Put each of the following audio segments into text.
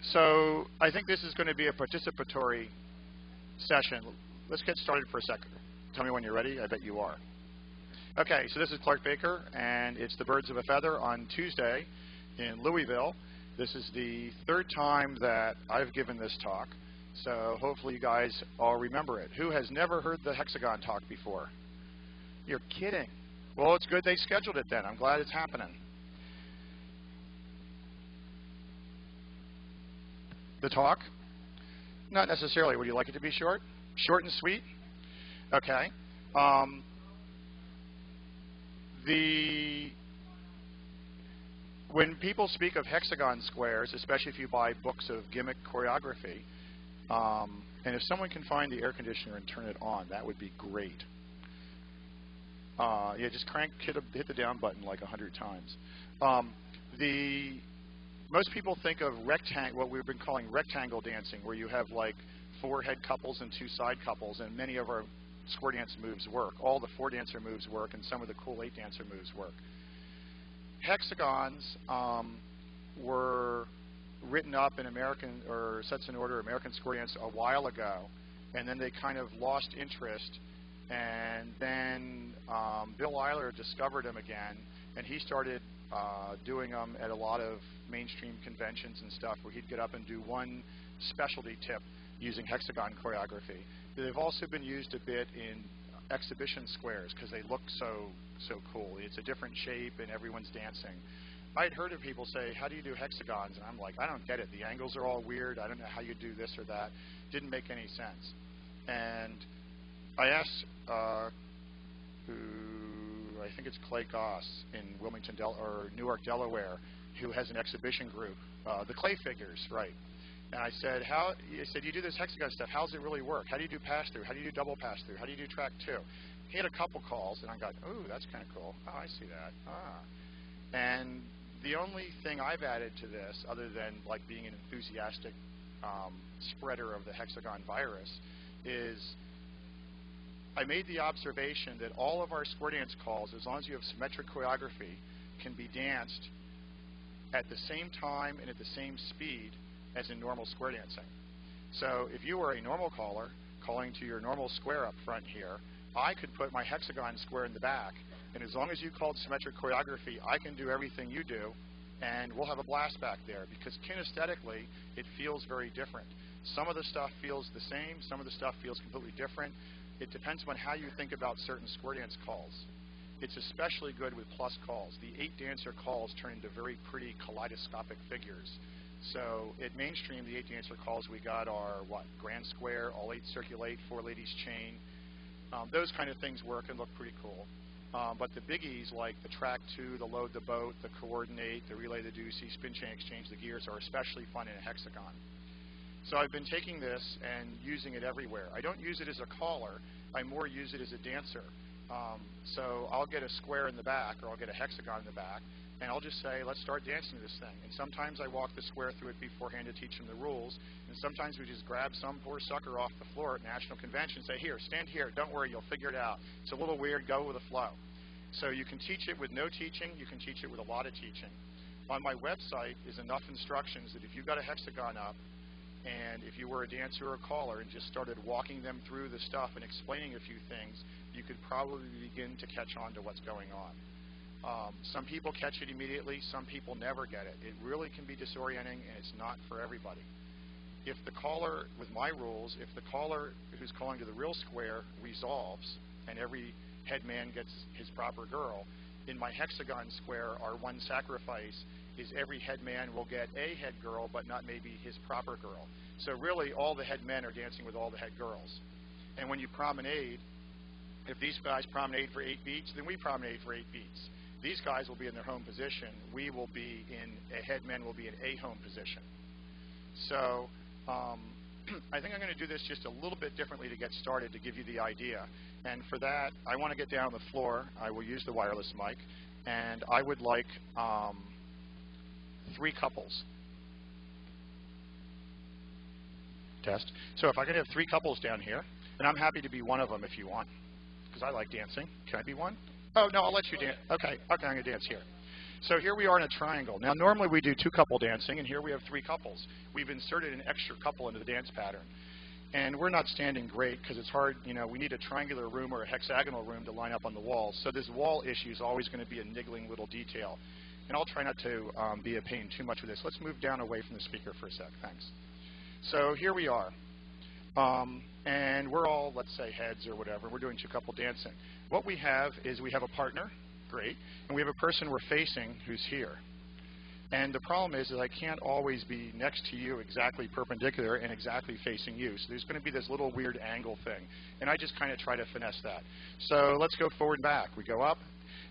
So I think this is going to be a participatory session. Let's get started for a second. Tell me when you're ready. I bet you are. Okay, so this is Clark Baker, and it's the Birds of a Feather on Tuesday in Louisville. This is the third time that I've given this talk, so hopefully you guys all remember it. Who has never heard the Hexagon talk before? You're kidding. Well, it's good they scheduled it then. I'm glad it's happening. The talk? Not necessarily. Would you like it to be short? Short and sweet? Okay. When people speak of hexagon squares, especially if you buy books of gimmick choreography, and if someone can find the air conditioner and turn it on, that would be great. Yeah, just hit the down button like 100 times. Most people think of what we've been calling rectangle dancing, where you have like 4 head couples and 2 side couples, and many of our square dance moves work. All the 4 dancer moves work, and some of the cool 8 dancer moves work. Hexagons were written up in American, or sets in order, American square dance a while ago, and then they kind of lost interest, and then Bill Eiler discovered them again, and he started doing them at a lot of mainstream conventions and stuff, where he'd get up and do one specialty tip using hexagon choreography. They've also been used a bit in exhibition squares because they look so cool. It's a different shape and everyone's dancing. I'd heard of people say, how do you do hexagons? And I'm like, I don't get it. The angles are all weird. I don't know how you do this or that. Didn't make any sense. And I asked I think it's Clay Goss in Newark, Delaware, who has an exhibition group, the clay figures, right? And I said, you do this hexagon stuff, how does it really work? How do you do pass-through? How do you do double pass-through? How do you do track 2? He had a couple calls, and I got, ooh, that's kind of cool. Oh, I see that. And the only thing I've added to this, other than like being an enthusiastic spreader of the hexagon virus, is I made the observation that all of our square dance calls, as long as you have symmetric choreography, can be danced at the same time and at the same speed as in normal square dancing. So if you were a normal caller calling to your normal square up front here, I could put my hexagon square in the back, and as long as you called symmetric choreography, I can do everything you do, and we'll have a blast back there, because kinesthetically, it feels very different. Some of the stuff feels the same, some of the stuff feels completely different. It depends on how you think about certain square dance calls. It's especially good with plus calls. The 8 dancer calls turn into very pretty kaleidoscopic figures. So at mainstream, the 8 dancer calls we got are what? Grand square, all 8 circulate, 4 ladies chain. Those kind of things work and look pretty cool. But the biggies like the track 2, the load the boat, the coordinate, the relay the deucey, spin chain exchange the gears are especially fun in a hexagon. So I've been taking this and using it everywhere. I don't use it as a caller. I more use it as a dancer. So I'll get a square in the back, or I'll get a hexagon in the back, and I'll just say, let's start dancing this thing. And sometimes I walk the square through it beforehand to teach them the rules, and sometimes we just grab some poor sucker off the floor at National Convention and say, here, stand here, don't worry, you'll figure it out. It's a little weird, go with the flow. So you can teach it with no teaching, you can teach it with a lot of teaching. On my website is enough instructions that if you've got a hexagon up, and if you were a dancer or a caller and just started walking them through the stuff and explaining a few things, you could probably begin to catch on to what's going on. Some people catch it immediately, some people never get it. It really can be disorienting, and it's not for everybody. If the caller, with my rules, if the caller who's calling to the real square resolves, and every head man gets his proper girl, in my hexagon square, our one sacrifice is every head man will get a head girl, but not maybe his proper girl. So really, all the head men are dancing with all the head girls. And when you promenade, if these guys promenade for 8 beats, then we promenade for 8 beats. These guys will be in their home position. We will be in, head men will be in a home position. So I think I'm going to do this just a little bit differently to get started to give you the idea. And for that, I want to get down on the floor. I will use the wireless mic. And I would like 3 couples. Test. So if I could have 3 couples down here, and I'm happy to be one of them if you want, because I like dancing. Can I be one? Oh, no, I'll let you dance. Okay, I'm going to dance here. So here we are in a triangle. Now, normally we do 2-couple dancing, and here we have 3 couples. We've inserted an extra couple into the dance pattern. And we're not standing great because it's hard. You know, we need a triangular room or a hexagonal room to line up on the walls. So this wall issue is always going to be a niggling little detail. And I'll try not to be a pain too much with this. Let's move down away from the speaker for a sec. Thanks. So here we are. And we're all, let's say, heads or whatever. We're doing 2-couple dancing. What we have is we have a partner. Great. And we have a person we're facing who's here. And the problem is that I can't always be next to you exactly perpendicular and exactly facing you. So there's going to be this little weird angle thing. And I just kind of try to finesse that. So let's go forward and back. We go up.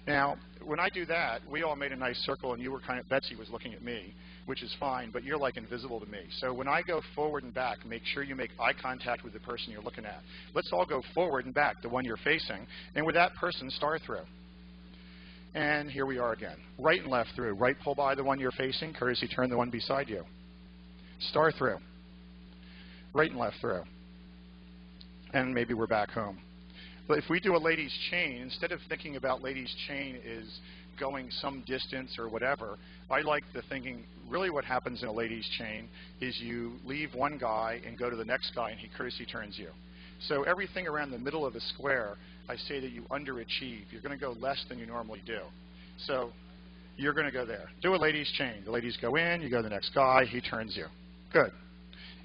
Now, when I do that, we all made a nice circle, and you were kind of, Betsy was looking at me, which is fine, but you're like invisible to me. So when I go forward and back, make sure you make eye contact with the person you're looking at. Let's all go forward and back, the one you're facing, and with that person, star through. And here we are again. Right and left through. Right pull by the one you're facing, courtesy turn the one beside you. Star through. Right and left through. And maybe we're back home. But if we do a ladies chain, instead of thinking about ladies chain is going some distance or whatever, I like the thinking, really what happens in a ladies chain is you leave one guy and go to the next guy, and he courtesy turns you. So everything around the middle of the square, I say that you underachieve. You're going to go less than you normally do. So you're going to go there. Do a ladies chain. The ladies go in, you go to the next guy, he turns you. Good.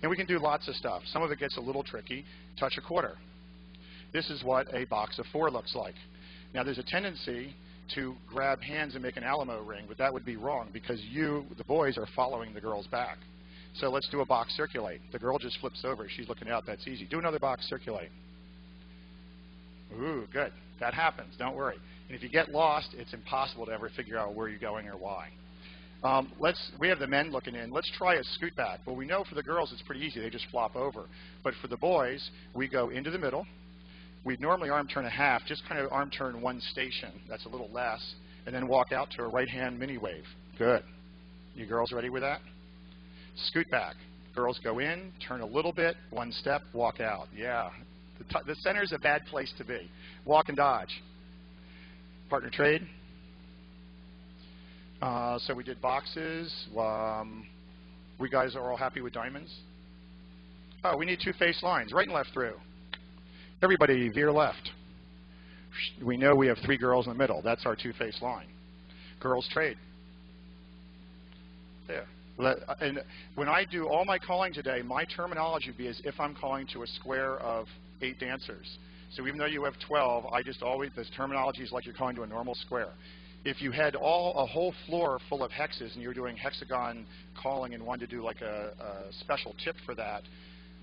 And we can do lots of stuff. Some of it gets a little tricky. Touch a quarter. This is what a box of 4 looks like. Now there's a tendency to grab hands and make an Alamo ring, but that would be wrong because you, the boys, are following the girls back. So let's do a box circulate. The girl just flips over. She's looking out. That's easy. Do another box circulate. Ooh, good. That happens. Don't worry. And if you get lost, it's impossible to ever figure out where you're going or why. We have the men looking in. Let's try a scoot back. Well, we know for the girls it's pretty easy. They just flop over. But for the boys, we go into the middle. We'd normally arm turn a half, just kind of arm turn 1 station. That's a little less. And then walk out to a right-hand mini wave. Good. You girls ready with that? Scoot back. Girls go in, turn a little bit, 1 step, walk out. Yeah. The center is a bad place to be. Walk and dodge. Partner trade. So we did boxes. We guys are all happy with diamonds. Oh, we need 2 face lines, right and left through. Everybody veer left. We know we have 3 girls in the middle. That's our 2 face line. Girls trade. There. And when I do all my calling today, my terminology would be as if I'm calling to a square of 8 dancers. So even though you have 12, I just always, this terminology is like you're calling to a normal square. If you had a whole floor full of hexes and you were doing hexagon calling and wanted to do like a special tip for that,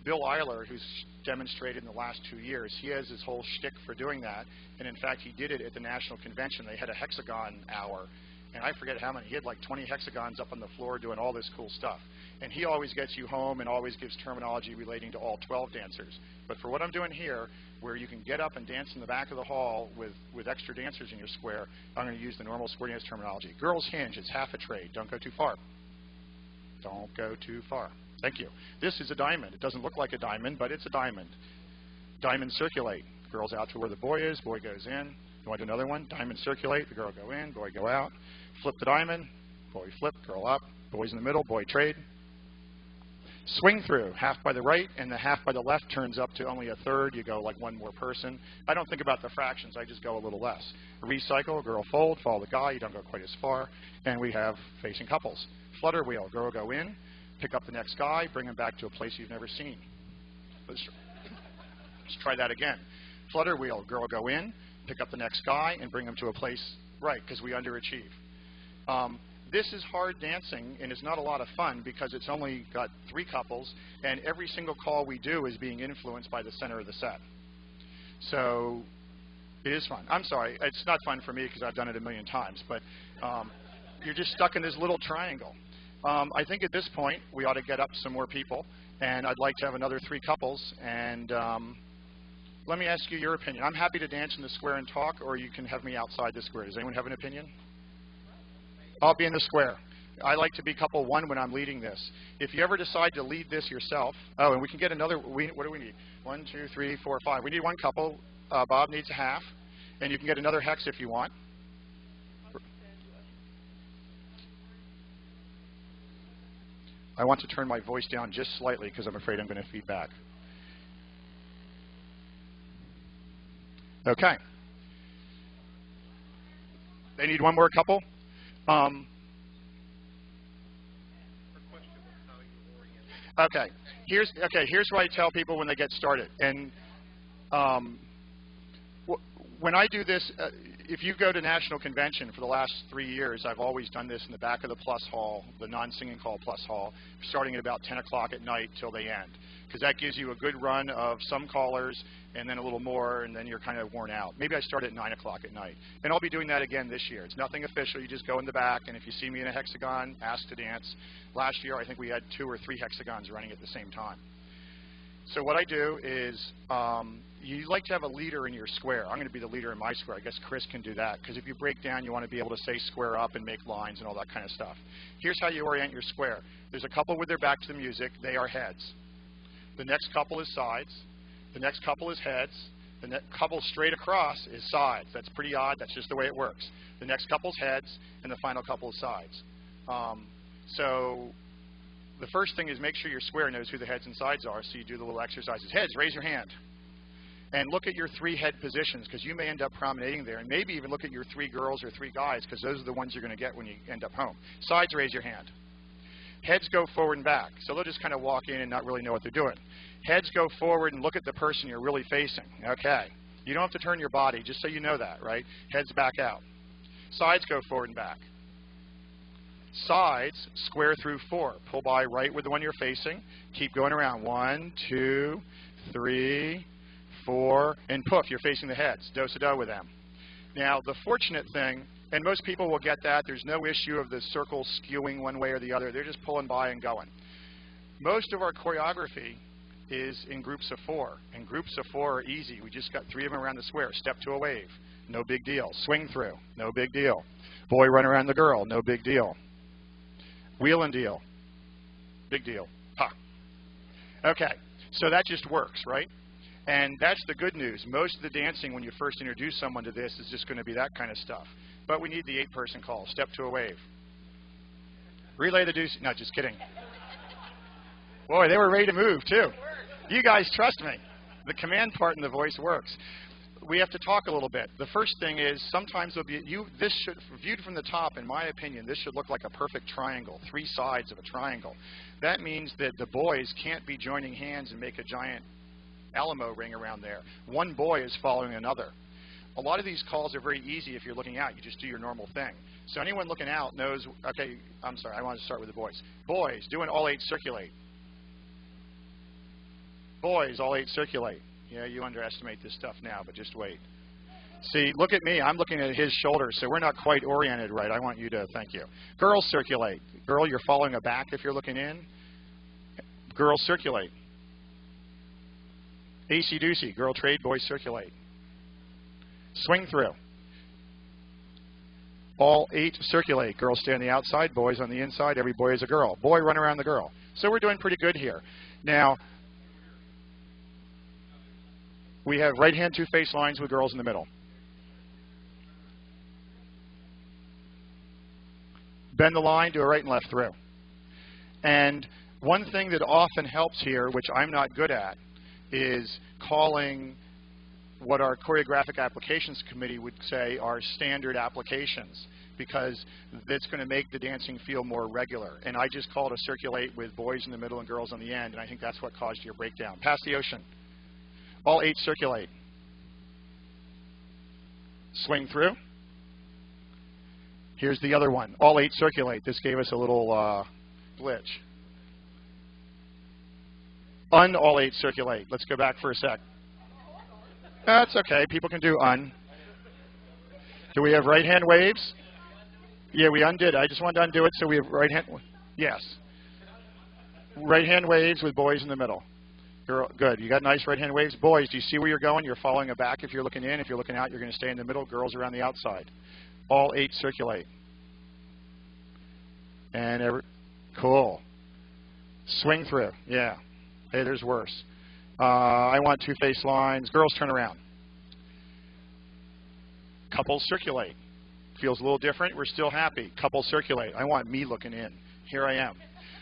Bill Eiler, who's demonstrated in the last 2 years, he has his whole shtick for doing that. And in fact, he did it at the National Convention. They had a hexagon hour. And I forget how many. He had like 20 hexagons up on the floor doing all this cool stuff. And he always gets you home and always gives terminology relating to all 12 dancers. But for what I'm doing here, where you can get up and dance in the back of the hall with extra dancers in your square, I'm going to use the normal square dance terminology. Girls hinge. It's half a trade. Don't go too far. Don't go too far. Thank you. This is a diamond. It doesn't look like a diamond, but it's a diamond. Diamond circulate. Girls out to where the boy is. Boy goes in. You want to do another one? Diamond circulate. The girl go in. Boy go out. Flip the diamond. Boy flip. Girl up. Boys in the middle. Boy trade. Swing through. Half by the right and the half by the left turns up to only a third. You go like 1 more person. I don't think about the fractions. I just go a little less. Recycle. Girl fold. Follow the guy. You don't go quite as far. And we have facing couples. Flutter wheel. Girl go in. Pick up the next guy. Bring him back to a place you've never seen. Let's try that again. Flutter wheel. Girl go in. Pick up the next guy and bring him to a place right because we underachieve. This is hard dancing, and it's not a lot of fun because it's only got 3 couples, and every single call we do is being influenced by the center of the set. So it is fun. I'm sorry, it's not fun for me because I've done it a million times, but you're just stuck in this little triangle. I think at this point we ought to get up some more people, and I'd like to have another 3 couples, and let me ask you your opinion. I'm happy to dance in the square and talk, or you can have me outside the square. Does anyone have an opinion? I'll be in the square. I like to be couple 1 when I'm leading this. If you ever decide to lead this yourself, oh, and we can get another, what do we need? 1, 2, 3, 4, 5. We need 1 couple. Bob needs a half, and you can get another hex if you want. I want to turn my voice down just slightly because I'm afraid I'm going to feedback. Okay. They need one more couple. Okay. Here's what I tell people when they get started. And when I do this, if you go to National Convention for the last 3 years, I've always done this in the back of the Plus Hall, the non-singing call Plus Hall, starting at about 10 o'clock at night till they end. Because that gives you a good run of some callers and then a little more, and then you're kind of worn out. Maybe I start at 9 o'clock at night. And I'll be doing that again this year. It's nothing official. You just go in the back, and if you see me in a hexagon, ask to dance. Last year, I think we had 2 or 3 hexagons running at the same time. So what I do is you like to have a leader in your square. I'm going to be the leader in my square. I guess Chris can do that, because if you break down, you want to be able to say square up and make lines and all that kind of stuff. Here's how you orient your square. There's a couple with their back to the music. They are heads. The next couple is sides. The next couple is heads. The next couple straight across is sides. That's pretty odd. That's just the way it works. The next couple's heads, and the final couple is sides. So the first thing is make sure your square knows who the heads and sides are, so you do the little exercises. Heads, raise your hand. And look at your 3 head positions, because you may end up promenading there. And maybe even look at your 3 girls or 3 guys, because those are the ones you're going to get when you end up home. Sides, raise your hand. Heads go forward and back. So they'll just kind of walk in and not really know what they're doing. Heads go forward and look at the person you're really facing. Okay. You don't have to turn your body, just so you know that, right? Heads back out. Sides go forward and back. Sides, square through 4. Pull by right with the one you're facing. Keep going around. 1, 2, 3, 4, and poof, you're facing the heads. Do-sa-do with them. Now, the fortunate thing, and most people will get that, there's no issue of the circle skewing one way or the other. They're just pulling by and going. Most of our choreography is in groups of 4, and groups of 4 are easy. We just got 3 of them around the square. Step to a wave, no big deal. Swing through, no big deal. Boy run around the girl, no big deal. Wheel and deal, big deal. Ha. Okay, so that just works, right? And that's the good news. Most of the dancing when you first introduce someone to this is just going to be that kind of stuff. But we need the 8-person call. Step to a wave. Relay the deuce. No, just kidding. Boy, they were ready to move, too. You guys trust me. The command part in the voice works. We have to talk a little bit. The first thing is sometimes there'll be, this should, viewed from the top, in my opinion, this should look like a perfect triangle, 3 sides of a triangle. That means that the boys can't be joining hands and make a giant Alamo ring around there. One boy is following another. A lot of these calls are very easy if you're looking out. You just do your normal thing. So anyone looking out knows, okay, I'm sorry, I want to start with the boys. Boys, doing all 8 circulate. Boys, all 8 circulate. Yeah, you underestimate this stuff now, but just wait. See, look at me. I'm looking at his shoulders, so we're not quite oriented right. I want you to, thank you. Girls circulate. Girl, you're following a back if you're looking in. Girls circulate. AC-doocy. Girl trade, boys circulate. Swing through. All 8 circulate. Girls stay on the outside, boys on the inside. Every boy is a girl. Boy run around the girl. So we're doing pretty good here. Now, we have right hand 2 face lines with girls in the middle. Bend the line, do a right and left through. And one thing that often helps here, which I'm not good at, is calling what our choreographic applications committee would say are standard applications, because that's going to make the dancing feel more regular. And I just called a circulate with boys in the middle and girls on the end, and I think that's what caused your breakdown. Pass the ocean. All 8 circulate. Swing through. Here's the other one. All 8 circulate. This gave us a little glitch. All 8 circulate. Let's go back for a sec. That's okay. People can do un. Do we have right hand waves? Yeah, we undid. I just wanted to undo it, so we have right hand. Yes. Right hand waves with boys in the middle. Girl, good. You got nice right hand waves. Boys, do you see where you're going? You're following a back if you're looking in. If you're looking out, you're going to stay in the middle. Girls around the outside. All 8 circulate. And cool. Swing through. Yeah. Hey, there's worse. I want 2 face lines. Girls turn around. Couples circulate. Feels a little different. We're still happy. Couples circulate. I want me looking in. Here I am.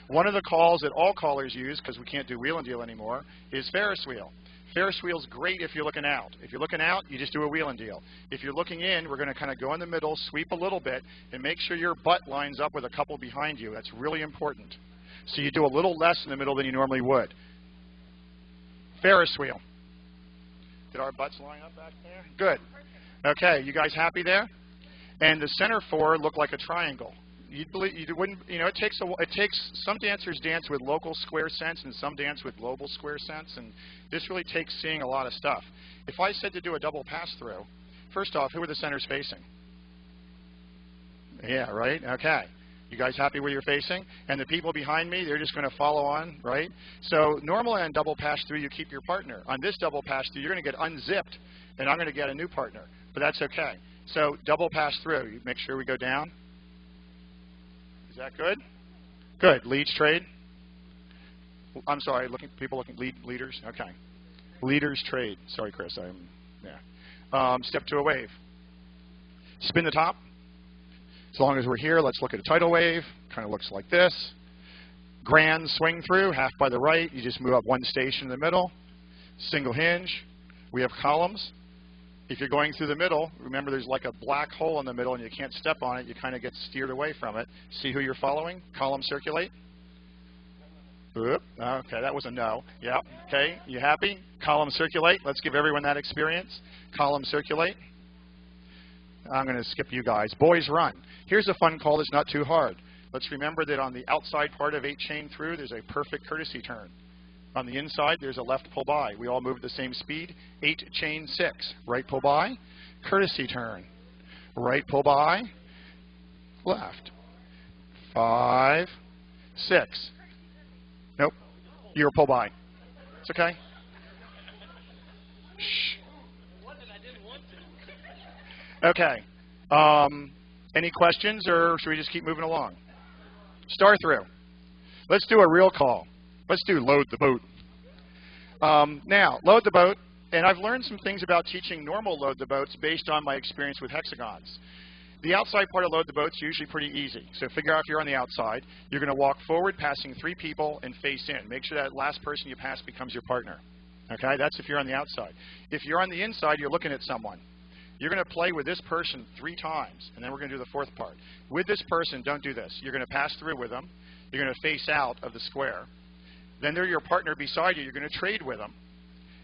One of the calls that all callers use, because we can't do wheel and deal anymore, is Ferris wheel. Ferris wheel's great if you're looking out. If you're looking out, you just do a wheel and deal. If you're looking in, we're going to kind of go in the middle, sweep a little bit, and make sure your butt lines up with a couple behind you. That's really important. So you do a little less in the middle than you normally would. Ferris wheel. Did our butts line up back there? Good. Okay, you guys happy there? And the center four look like a triangle. You wouldn't, you know, it takes some dancers dance with local square sense and some dance with global square sense, and this really takes seeing a lot of stuff. If I said to do a double pass through, first off, who are the centers facing? Yeah, right? Okay. You guys happy where you're facing? And the people behind me, they're just going to follow on, right? So normally on double pass through, you keep your partner. On this double pass through, you're going to get unzipped, and I'm going to get a new partner, but that's okay. So double pass through, you make sure we go down. Is that good? Good. Leads trade. I'm sorry, people looking leaders. Okay. Leaders trade. Sorry, Chris. Step to a wave. Spin the top. As long as we're here, let's look at a tidal wave. Kind of looks like this. Grand swing through, half by the right. You just move up one station in the middle. Single hinge. We have columns. If you're going through the middle, remember there's like a black hole in the middle and you can't step on it. You kind of get steered away from it. See who you're following? Column circulate. Oop. Okay, that was a no. Yeah. Okay, you happy? Column circulate. Let's give everyone that experience. Column circulate. I'm going to skip you guys. Boys run. Here's a fun call that's not too hard. Let's remember that on the outside part of 8 chain through, there's a perfect courtesy turn. On the inside, there's a left pull by. We all move at the same speed. 8 chain 6. Right pull by. Courtesy turn. Right pull by. Left. 5, 6. Nope. You're pull by. It's okay. Shh. Okay. Any questions, or should we just keep moving along? Star through. Let's do a real call. Let's do load the boat. Now, load the boat, and I've learned some things about teaching normal load the boats based on my experience with hexagons. The outside part of load the boat's usually pretty easy. So figure out if you're on the outside. You're going to walk forward, passing 3 people, and face in. Make sure that last person you pass becomes your partner. Okay, that's if you're on the outside. If you're on the inside, you're looking at someone. You're going to play with this person 3 times, and then we're going to do the 4th part. With this person, don't do this. You're going to pass through with them. You're going to face out of the square. Then they're your partner beside you. You're going to trade with them.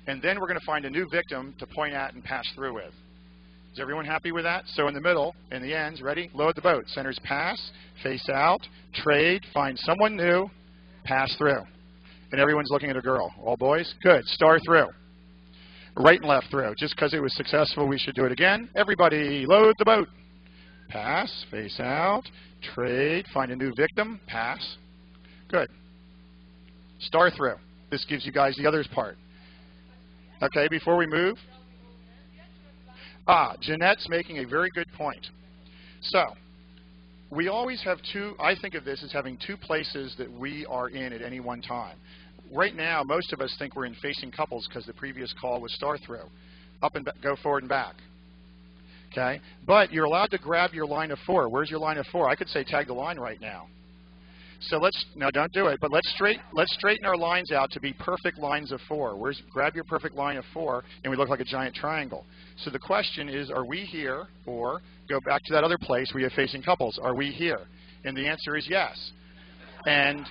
And then we're going to find a new victim to point at and pass through with. Is everyone happy with that? So in the middle, in the ends, ready? Load the boat. Centers pass, face out, trade, find someone new, pass through. And everyone's looking at a girl. All boys? Good. Star through. Right and left through. Just because it was successful, we should do it again. Everybody, load the boat. Pass, face out, trade, find a new victim, pass. Good. Star through. This gives you guys the others part. Okay, before we move. Jeanette's making a very good point. So, we always have I think of this as having 2 places that we are in at any one time. Right now, most of us think we're in facing couples because the previous call was star through. Up and go forward and back. Okay? But you're allowed to grab your line of 4. Where's your line of 4? I could say tag the line right now. So no, don't do it, but let's straighten our lines out to be perfect lines of 4. Grab your perfect line of 4, and we look like a giant triangle. So the question is, are we here, or go back to that other place where you're facing couples, are we here? And the answer is yes. And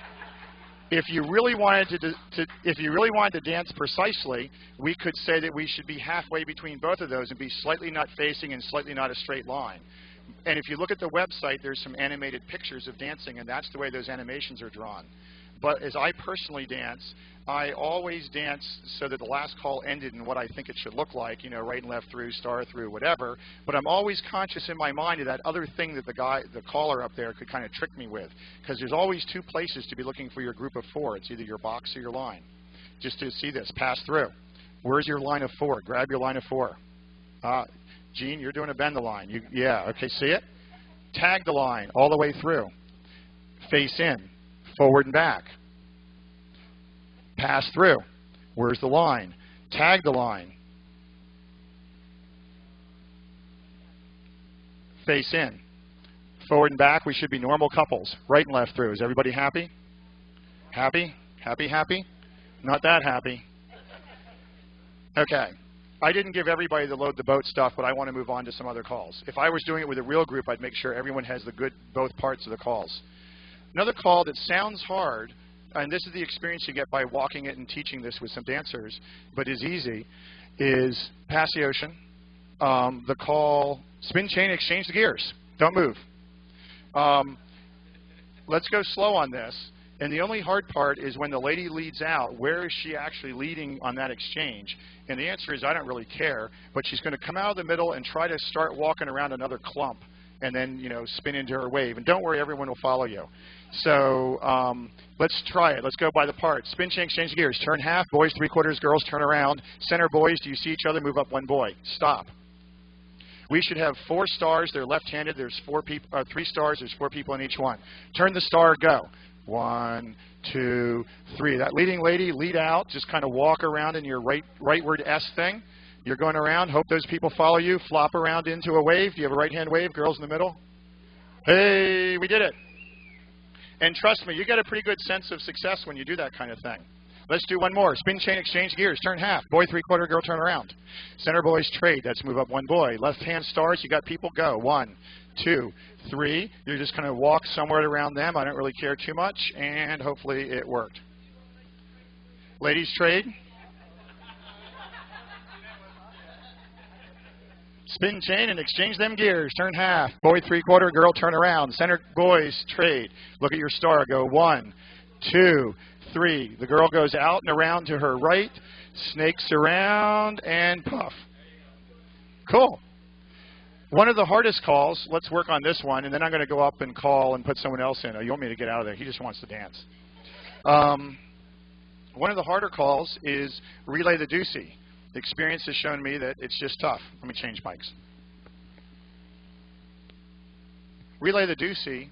if you really wanted to dance precisely, we could say that we should be halfway between both of those and be slightly not facing and slightly not a straight line. And if you look at the website, there's some animated pictures of dancing, and that's the way those animations are drawn. But as I personally dance, I always dance so that the last call ended in what I think it should look like, you know, right and left through, star through, whatever. But I'm always conscious in my mind of that other thing that the caller up there could kind of trick me with. Because there's always 2 places to be looking for your group of 4. It's either your box or your line. Just to see this, pass through. Where's your line of 4? Grab your line of 4. Gene, you're doing a bend the line. Yeah, okay, see it? Tag the line all the way through. Face in, forward and back. Pass through. Where's the line? Tag the line. Face in. Forward and back, we should be normal couples. Right and left through. Is everybody happy? Happy? Happy, happy? Not that happy. Okay. I didn't give everybody the load the boat stuff, but I want to move on to some other calls. If I was doing it with a real group, I'd make sure everyone has the good both parts of the calls. Another call that sounds hard, and this is the experience you get by walking it and teaching this with some dancers, but is easy, is pass the ocean. The call, spin chain, exchange the gears. Don't move. Let's go slow on this. And the only hard part is when the lady leads out, where is she actually leading on that exchange? And the answer is, I don't really care, but she's going to come out of the middle and try to start walking around another clump and then, you know, spin into her wave. And don't worry, everyone will follow you. So let's try it. Let's go by the parts. Spin chain, exchange gears. Turn half, boys 3/4, girls turn around. Center boys, do you see each other? Move up one boy. Stop. We should have 4 stars. They're left-handed. There's 3 stars. There's 4 people in each one. Turn the star, go. 1, 2, 3. That leading lady, lead out. Just kind of walk around in your rightward S thing. You're going around. Hope those people follow you. Flop around into a wave. Do you have a right-hand wave? Girls in the middle. Hey, we did it. And trust me, you get a pretty good sense of success when you do that kind of thing. Let's do one more. Spin chain, exchange gears. Turn half. Boy 3/4, girl turn around. Center boys trade. That's move up one boy. Left hand stars. You got people, go. 1, 2, 3. You're just going to walk somewhere around them. I don't really care too much, and hopefully it worked. Ladies trade. Spin chain and exchange them gears. Turn half. Boy 3/4, girl turn around. Center boys trade. Look at your star. Go 1, 2, 3. The girl goes out and around to her right, snakes around, and puff. Cool. One of the hardest calls, let's work on this one, and then I'm going to go up and call and put someone else in. Oh, you want me to get out of there? He just wants to dance. One of the harder calls is relay the deucey. The experience has shown me that it's just tough. Let me change mics. Relay the deucey,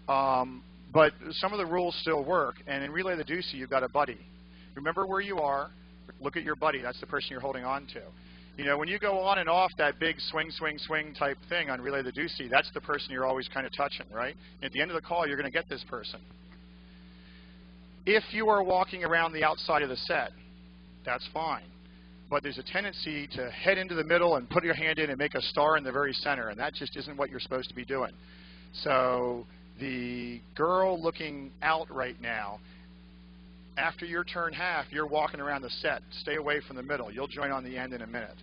but some of the rules still work. And in relay the deucey, you've got a buddy. Remember where you are. Look at your buddy. That's the person you're holding on to. You know, when you go on and off that big swing, swing, swing type thing on relay the deucey, that's the person you're always kind of touching, right? And at the end of the call, you're going to get this person. If you are walking around the outside of the set, that's fine. But there's a tendency to head into the middle and put your hand in and make a star in the very center, and that just isn't what you're supposed to be doing. So the girl looking out right now, after your turn half, you're walking around the set. Stay away from the middle. You'll join on the end in a minute.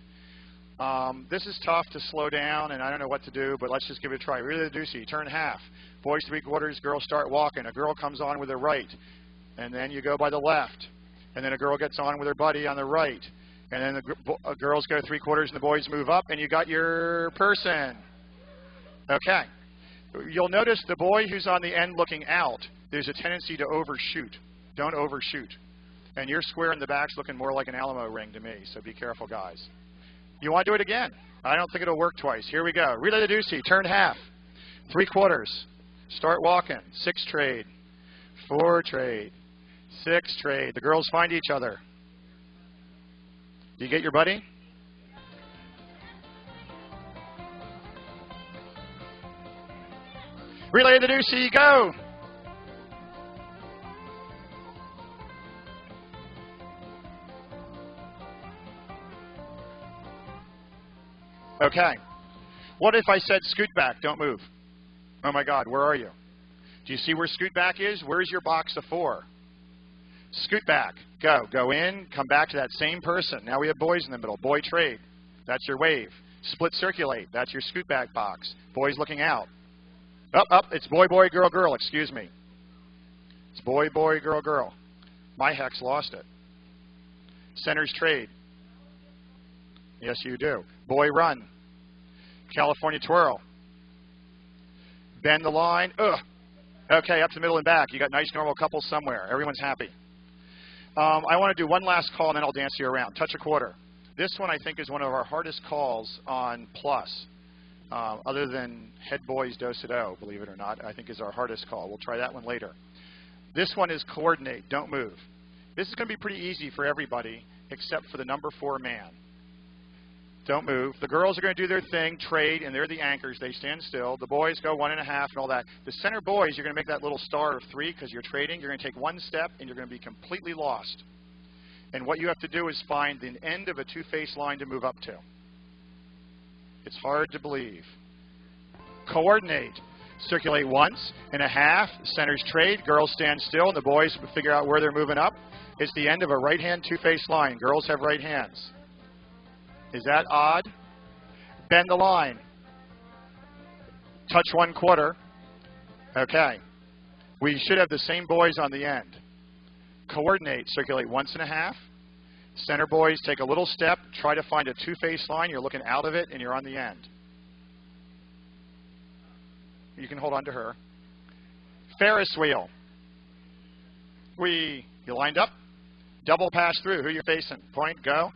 This is tough to slow down, and I don't know what to do, but let's just give it a try. Relay the deucey, turn half. Boys 3/4, girls start walking. A girl comes on with her right, and then you go by the left. And then a girl gets on with her buddy on the right. And then the girls go 3/4 and the boys move up, and you got your person. Okay. You'll notice the boy who's on the end looking out, there's a tendency to overshoot. Don't overshoot. And your square in the back's looking more like an Alamo ring to me, so be careful, guys. You want to do it again? I don't think it'll work twice. Here we go. Relay the deucey, turn half. 3/4. Start walking. 6 trade. 4 trade. 6 trade. The girls find each other. Do you get your buddy? Relay the deucey, go! Okay. What if I said scoot back, don't move? Oh my God, where are you? Do you see where scoot back is? Where's your box of 4? Scoot back, go. Go in, come back to that same person. Now we have boys in the middle. Boy trade, that's your wave. Split circulate, that's your scoot back box. Boys looking out. Up, up, it's boy, boy, girl, girl, excuse me. It's boy, boy, girl, girl. My hex lost it. Centers trade. Yes, you do. Boy run. California twirl. Bend the line. Ugh. Okay, up to the middle and back. You got nice normal couples somewhere. Everyone's happy. I want to do one last call, and then I'll dance you around. Touch a quarter. This one, I think, is one of our hardest calls on plus. Other than head boys do-si-do, believe it or not, I think is our hardest call. We'll try that one later. This one is coordinate, don't move. This is going to be pretty easy for everybody except for the number 4 man. Don't move. The girls are going to do their thing, trade, and they're the anchors. They stand still. The boys go 1.5 and all that. The center boys, you're going to make that little star of 3 because you're trading. You're going to take one step, and you're going to be completely lost. And what you have to do is find the end of a two-faced line to move up to. It's hard to believe. Coordinate. Circulate 1.5. Centers trade. Girls stand still, and the boys figure out where they're moving up. It's the end of a right-hand two-faced line. Girls have right hands. Is that odd? Bend the line. Touch 1/4. Okay. We should have the same boys on the end. Coordinate. Circulate 1.5. Center boys take a little step. Try to find a two-faced line. You're looking out of it, and you're on the end. You can hold on to her. Ferris wheel. You lined up. Double pass through. Who you facing? Point, go.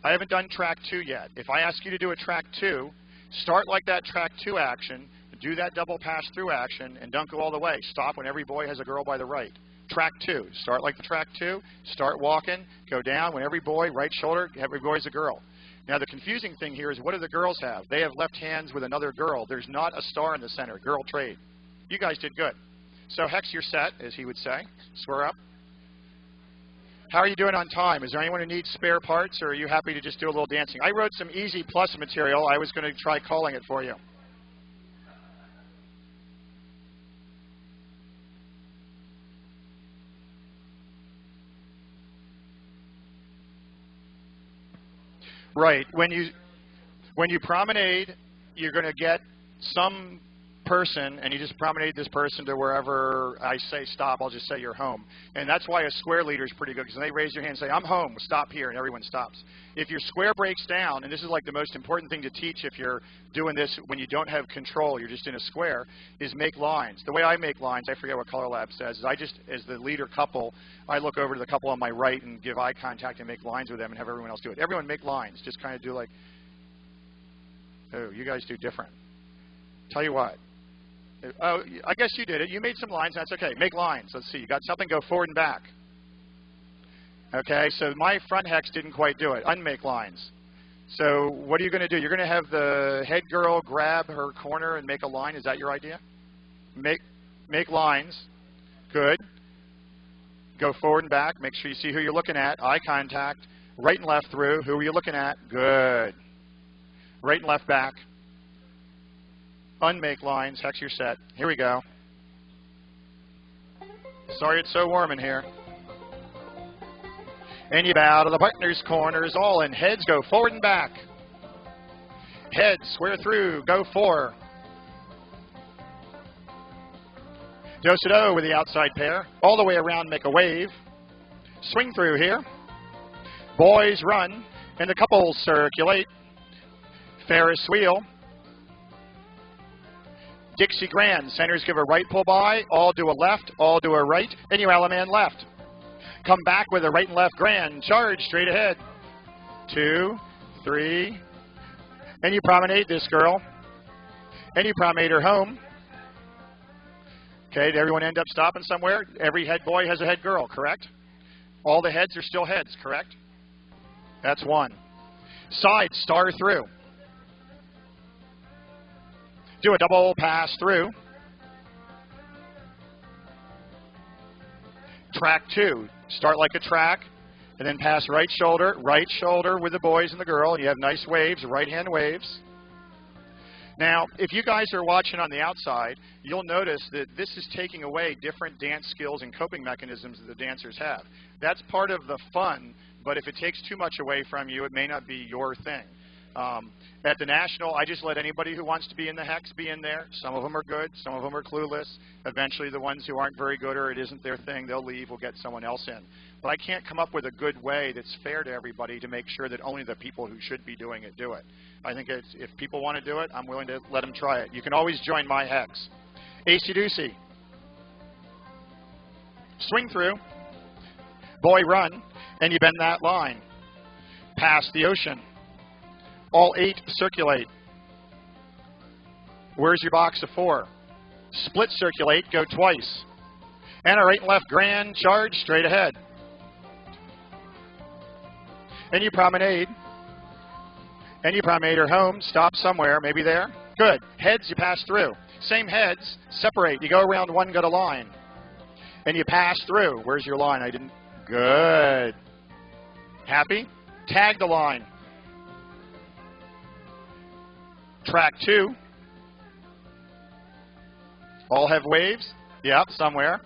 I haven't done track 2 yet. If I ask you to do a track 2, start like that track 2 action, do that double pass through action, and don't go all the way. Stop when every boy has a girl by the right. Track 2. Start like the track 2. Start walking. Go down when every boy, right shoulder, every boy's a girl. Now, the confusing thing here is what do the girls have? They have left hands with another girl. There's not a star in the center. Girl trade. You guys did good. So, Hex, you're set, as he would say. Square up. How are you doing on time? Is there anyone who needs spare parts, or are you happy to just do a little dancing? I wrote some easy plus material. I was going to try calling it for you. Right. When you promenade, you're going to get some person, and you just promenade this person to wherever I say stop. I'll just say you're home. And that's why a square leader is pretty good, because they raise your hand and say, I'm home, stop here, and everyone stops. If your square breaks down, and this is like the most important thing to teach if you're doing this when you don't have control, you're just in a square, is make lines. The way I make lines, I forget what CALLERLAB says, is I just, as the leader couple, I look over to the couple on my right and give eye contact and make lines with them and have everyone else do it. Everyone make lines. Just kind of do like, oh, you guys do different. Tell you what. Oh, I guess you did it. You made some lines. That's okay. Make lines. Let's see. You got something, go forward and back. Okay, so my front hex didn't quite do it. Unmake lines. So what are you going to do? You're going to have the head girl grab her corner and make a line. Is that your idea? Make lines. Good. Go forward and back. Make sure you see who you're looking at. Eye contact. Right and left through. Who are you looking at? Good. Right and left back. Unmake lines. Hex, you're set. Here we go. Sorry it's so warm in here. And you bow to the partner's corners, all in. Heads go forward and back. Heads square through, go 4. Do-si-do with the outside pair. All the way around, make a wave. Swing through here. Boys run, and the couples circulate. Ferris wheel. Dixie Grand. Centers give a right pull by. All do a left, all do a right, and you Alaman left. Come back with a right and left grand. Charge straight ahead. 2, 3. And you promenade this girl. And you promenade her home. Okay, did everyone end up stopping somewhere? Every head boy has a head girl, correct? All the heads are still heads, correct? That's 1. Side, star through. Do a double pass through. Track 2. Start like a track, and then pass right shoulder with the boys and the girl, and you have nice waves, right-hand waves. Now, if you guys are watching on the outside, you'll notice that this is taking away different dance skills and coping mechanisms that the dancers have. That's part of the fun, but if it takes too much away from you, it may not be your thing. At the National, I just let anybody who wants to be in the hex be in there. Some of them are good, some of them are clueless. Eventually, the ones who aren't very good or it isn't their thing, they'll leave, we'll get someone else in. But I can't come up with a good way that's fair to everybody to make sure that only the people who should be doing it do it. I think if people want to do it, I'm willing to let them try it. You can always join my hex. Acey-deucey. Swing through. Boy run, and you bend that line. Past the ocean. All 8 circulate. Where's your box of 4? Split circulate, go twice. And a right and left grand charge straight ahead. And you promenade. And you promenade home, stop somewhere, maybe there. Good. Heads, you pass through. Same heads, separate. You go around one, go to line. And you pass through. Where's your line? I didn't. Good. Happy? Tag the line. Track 2. All have waves? Yep, somewhere.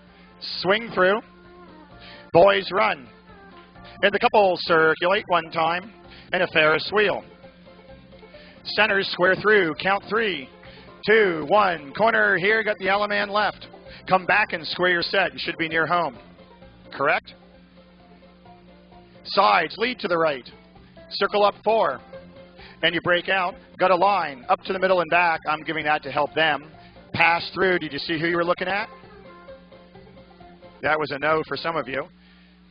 Swing through. Boys run. And the couple circulate one time. And a Ferris wheel. Centers square through. Count 3, 2, 1. Corner here, got the yellow man left. Come back and square your set. You should be near home. Correct? Sides, lead to the right. Circle up 4. And you break out. Got a line. Up to the middle and back. I'm giving that to help them. Pass through. Did you see who you were looking at? That was a no for some of you.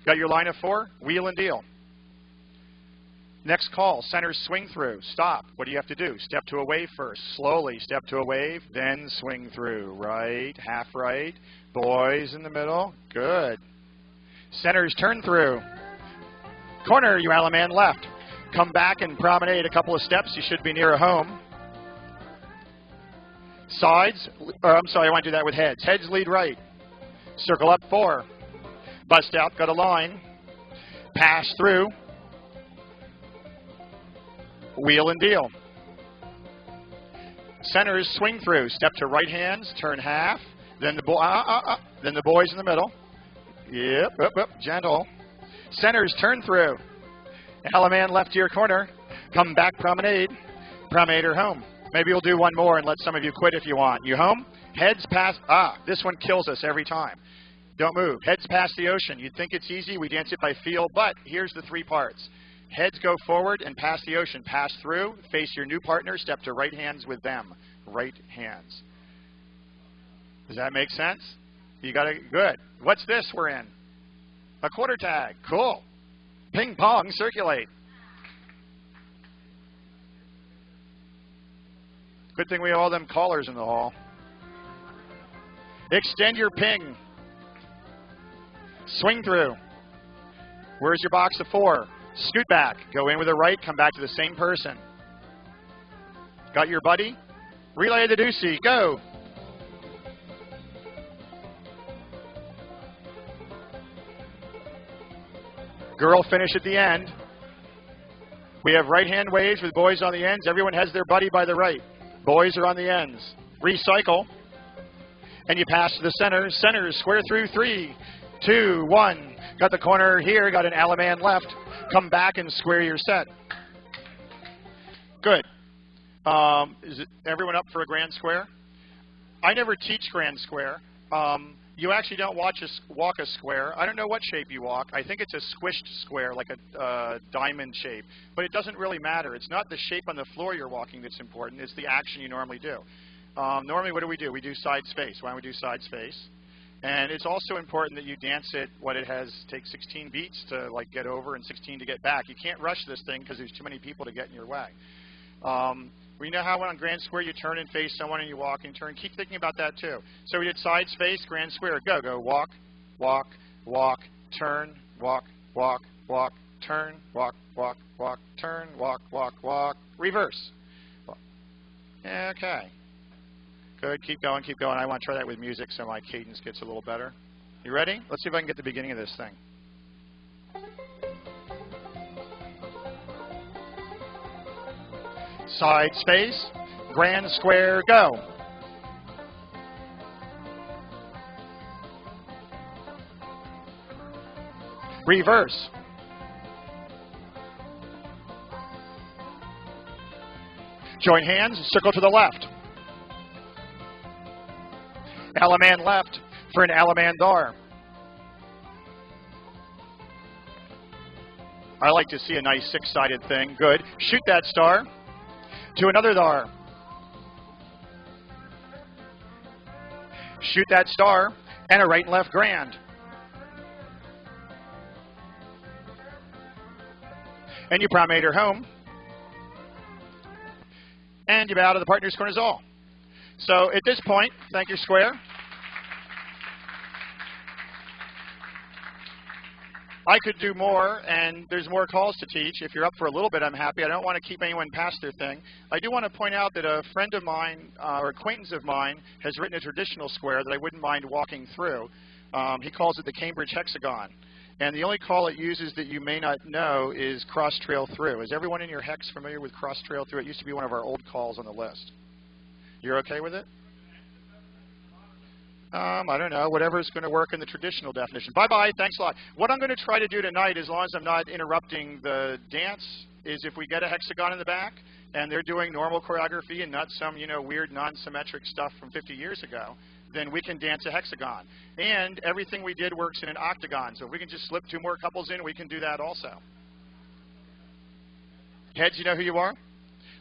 Got your line of 4? Wheel and deal. Next call. Centers swing through. Stop. What do you have to do? Step to a wave first. Slowly step to a wave. Then swing through. Right. Half right. Boys in the middle. Good. Centers turn through. Corner, you yellow man left. Come back and promenade a couple of steps. You should be near a home. Sides, or I'm sorry, I want to do that with heads. Heads lead right. Circle up 4. Bust out, got a line. Pass through. Wheel and deal. Centers swing through. Step to right hands, turn half. Then the boys in the middle. Yep, gentle. Centers turn through. Yellow man left to your corner. Come back, promenade. Promenade or home. Maybe we'll do one more and let some of you quit if you want. You home? Heads past. This one kills us every time. Don't move. Heads past the ocean. You'd think it's easy. We dance it by feel. But here's the 3 parts. Heads go forward and past the ocean. Pass through. Face your new partner. Step to right hands with them. Right hands. Does that make sense? You got it? Good. What's this we're in? A quarter tag. Cool. Ping pong. Circulate. Good thing we have all them callers in the hall. Extend your ping. Swing through. Where's your box of 4? Scoot back. Go in with a right. Come back to the same person. Got your buddy? Relay the deucey. Go. Girl finish at the end. We have right hand waves with boys on the ends. Everyone has their buddy by the right. Boys are on the ends. Recycle. And you pass to the center. Centers square through 3, 2, 1. Got the corner here. Got an Alaman left. Come back and square your set. Good. Is everyone up for a grand square? I never teach grand square. You actually don't walk a square. I don't know what shape you walk. I think it's a squished square, like a diamond shape. But it doesn't really matter. It's not the shape on the floor you're walking that's important. It's the action you normally do. Normally, what do? We do side space. Why don't we do side space? And it's also important that you dance it. What it has takes 16 beats to like get over and 16 to get back. You can't rush this thing because there's too many people to get in your way. We know how on grand square you turn and face someone and you walk and turn. Keep thinking about that too. So we did side space, grand square. Go, go, walk, walk, walk, turn, walk, walk, walk, turn, walk, walk, walk, turn, walk, walk, walk, reverse. Okay. Good, keep going, keep going. I want to try that with music so my cadence gets a little better. You ready? Let's see if I can get the beginning of this thing. Side space, grand square, go. Reverse. Join hands, circle to the left. Alaman left for an Alaman dar. I like to see a nice six-sided thing. Good. Shoot that star to another dar. Shoot that star and a right and left grand. And you promenade her home. And you bow to the partner's corners all. So at this point, thank your square. I could do more, and there's more calls to teach. If you're up for a little bit, I'm happy. I don't want to keep anyone past their thing. I do want to point out that a friend of mine, or acquaintance of mine, has written a traditional square that I wouldn't mind walking through. He calls it the Cambridge Hexagon. And the only call it uses that you may not know is cross trail through. Is everyone in your hex familiar with cross trail through? It used to be one of our old calls on the list. You're okay with it? I don't know, whatever's going to work in the traditional definition. Bye-bye, thanks a lot. What I'm going to try to do tonight, as long as I'm not interrupting the dance, is if we get a hexagon in the back, and they're doing normal choreography and not some, weird non-symmetric stuff from 50 years ago, then we can dance a hexagon. And everything we did works in an octagon, so if we can just slip 2 more couples in, we can do that also. Heads, you know who you are?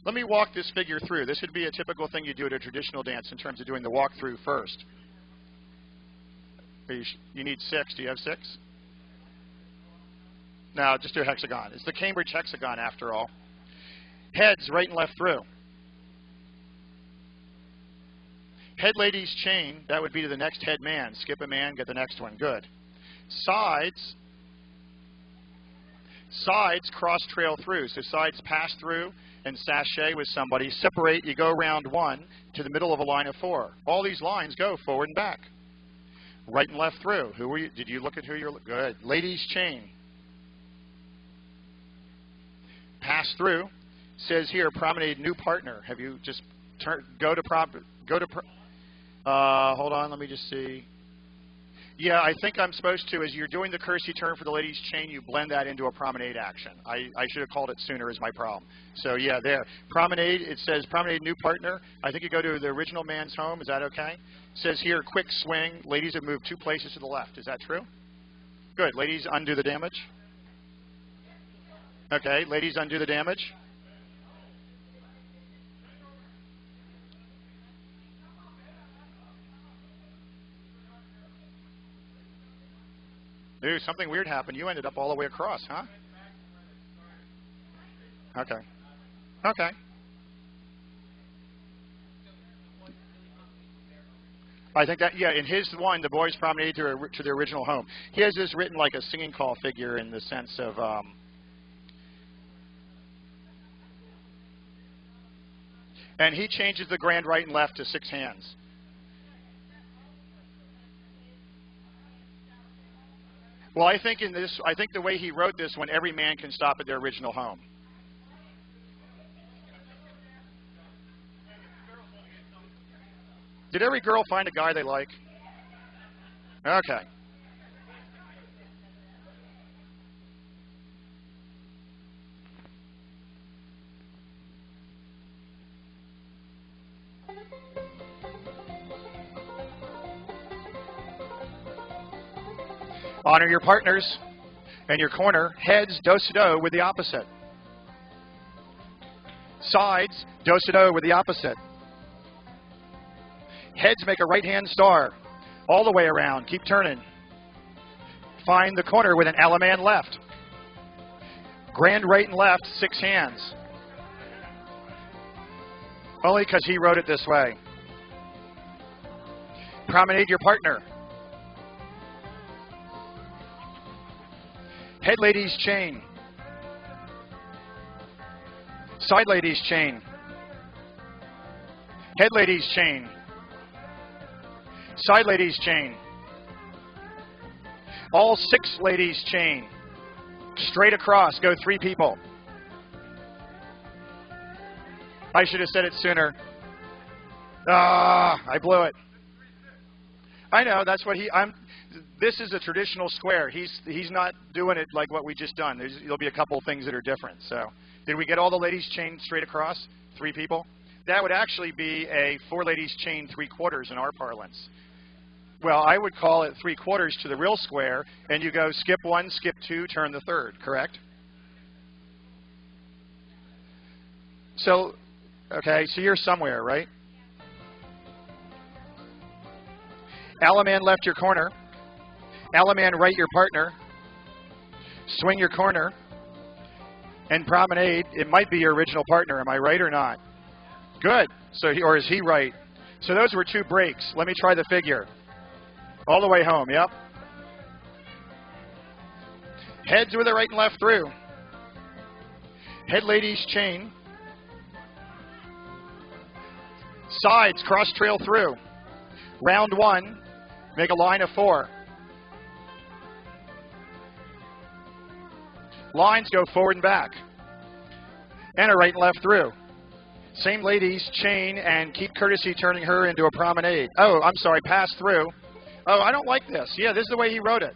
Let me walk this figure through. This would be a typical thing you do at a traditional dance in terms of doing the walkthrough first. You need 6. Do you have 6? No, just do a hexagon. It's the Cambridge Hexagon, after all. Heads, right and left through. Head ladies chain, that would be to the next head man. Skip a man, get the next one. Good. Sides cross trail through. So sides pass through and sashay with somebody. Separate, you go around 1 to the middle of a line of 4. All these lines go forward and back. Right and left through. Who were you? Did you look at who you're looking? Good. Ladies chain. Pass through. Says here, promenade new partner. Have you just hold on, let me just see. Yeah, I think I'm supposed to, as you're doing the curtsy turn for the ladies chain, you blend that into a promenade action. I should have called it sooner is my problem. So yeah, there. Promenade, it says promenade new partner. I think you go to the original man's home. Is that okay? It says here, quick swing. Ladies have moved 2 places to the left. Is that true? Good. Ladies, undo the damage. Okay, ladies, undo the damage. Dude, something weird happened. You ended up all the way across, huh? Okay. Okay. I think that, yeah, in his one, the boys promenade to their original home. He has this written like a singing call figure in the sense of, and he changes the grand right and left to 6 hands. Well, I think the way he wrote this one, every man can stop at their original home. Did every girl find a guy they like? Okay. Honor your partners and your corner. Heads, do-si-do with the opposite. Sides, do-si-do with the opposite. Heads make a right-hand star all the way around. Keep turning. Find the corner with an Alaman left. Grand right and left, 6 hands. Only because he wrote it this way. Promenade your partner. Head ladies chain. Side ladies chain. Head ladies chain. Side ladies chain. All 6 ladies chain. Straight across, go 3 people. I should have said it sooner. I blew it. I know, that's what this is a traditional square. He's not doing it like what we just done. There'll be a couple of things that are different. So, did we get all the ladies chained straight across? 3 people? That would actually be a 4 ladies chained 3/4 in our parlance. Well, I would call it 3/4 to the real square, and you go skip 1, skip 2, turn the 3rd, correct? So, okay, so you're somewhere, right? Alaman left your corner. Alaman right your partner. Swing your corner. And promenade. It might be your original partner. Am I right or not? Good. So, or is he right? So those were 2 breaks. Let me try the figure. All the way home, yep. Heads with a right and left through. Head ladies chain. Sides cross trail through. Round 1, make a line of 4. Lines go forward and back. And a right and left through. Same ladies chain and keep courtesy turning her into a promenade. Oh, I'm sorry, pass through. Oh, I don't like this. Yeah, this is the way he wrote it.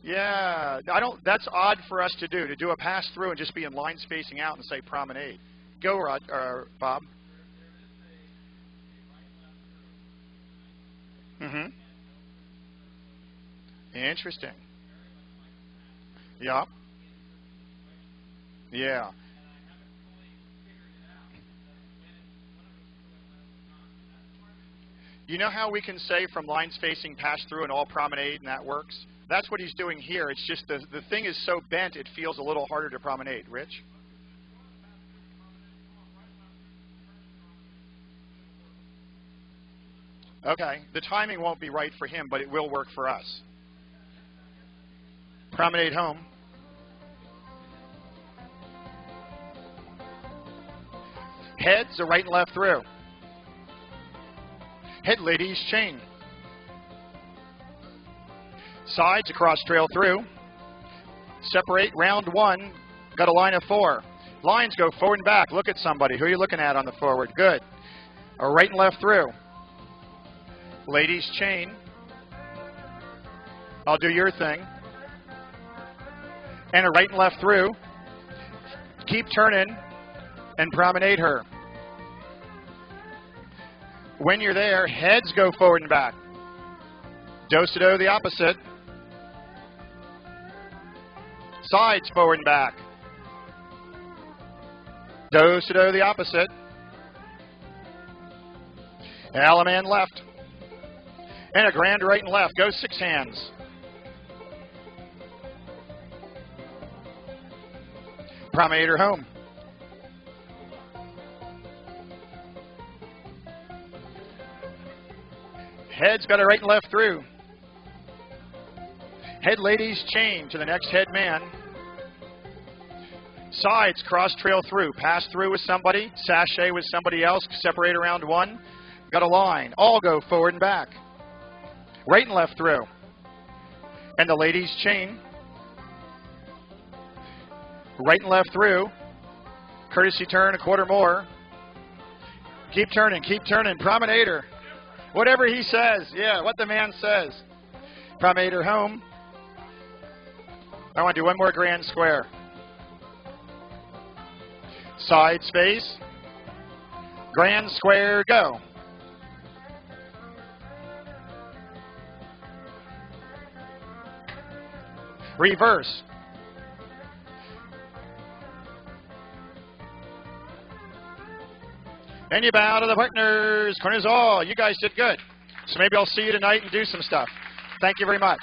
Yeah, that's odd for us to do a pass through and just be in lines facing out and say promenade. Go, Bob. Mm-hmm. Interesting. Yeah. Yeah. You know how we can say from lines facing pass through and all promenade and that works? That's what he's doing here. It's just the thing is so bent it feels a little harder to promenade. Rich? Okay. The timing won't be right for him, but it will work for us. Promenade home. Heads, a right and left through. Head ladies chain. Sides across trail through. Separate round 1. Got a line of 4. Lines go forward and back. Look at somebody. Who are you looking at on the forward? Good. A right and left through. Ladies chain. I'll do your thing. And a right and left through. Keep turning and promenade her. When you're there, heads go forward and back. Do-si-do the opposite. Sides forward and back. Do-si-do the opposite. Alaman left. And a grand right and left. Go 6 hands. Promenade home. Heads got a right and left through. Head ladies chain to the next head man. Sides cross trail through. Pass through with somebody. Sashay with somebody else. Separate around 1. Got a line. All go forward and back. Right and left through. And the ladies chain. Right and left through. Courtesy turn, a quarter more. Keep turning, keep turning. Promenader. Whatever he says. Yeah, what the man says. Promenader home. I want to do one more grand square. Side space. Grand square, go. Reverse. And you bow to the partners. Corners all. You guys did good. So maybe I'll see you tonight and do some stuff. Thank you very much.